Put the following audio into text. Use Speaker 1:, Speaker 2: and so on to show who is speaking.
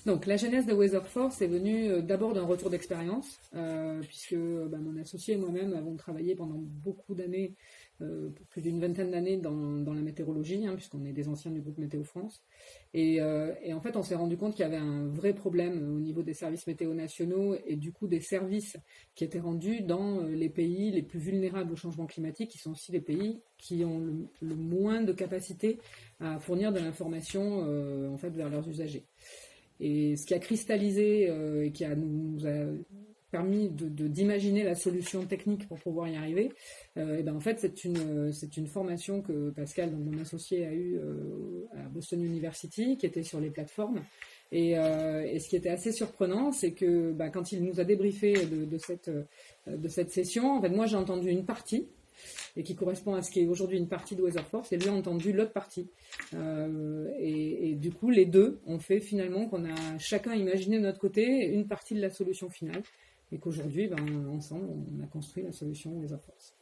Speaker 1: Donc, la genèse de Weatherforce est venue d'abord d'un retour d'expérience, puisque mon associé et moi-même avons travaillé pendant beaucoup d'années, plus d'une vingtaine d'années dans la météorologie, puisqu'on est des anciens du groupe Météo France. Et en fait, on s'est rendu compte qu'il y avait un vrai problème au niveau des services météo nationaux et du coup des services qui étaient rendus dans les pays les plus vulnérables au changement climatique, qui sont aussi les pays qui ont le moins de capacité à fournir de l'information en fait, vers leurs usagers. Et ce qui a cristallisé et qui nous a permis d'imaginer la solution technique pour pouvoir y arriver, en fait, c'est une formation que Pascal, donc mon associé, a eue à Boston University, qui était sur les plateformes. Et ce qui était assez surprenant, c'est que quand il nous a débriefé de cette session, en fait, moi j'ai entendu une partie, et qui correspond à ce qui est aujourd'hui une partie de Weatherforce, et lui a entendu l'autre partie. Et du coup, les deux ont fait finalement qu'on a chacun imaginé de notre côté une partie de la solution finale, et qu'aujourd'hui, ensemble, on a construit la solution Weatherforce.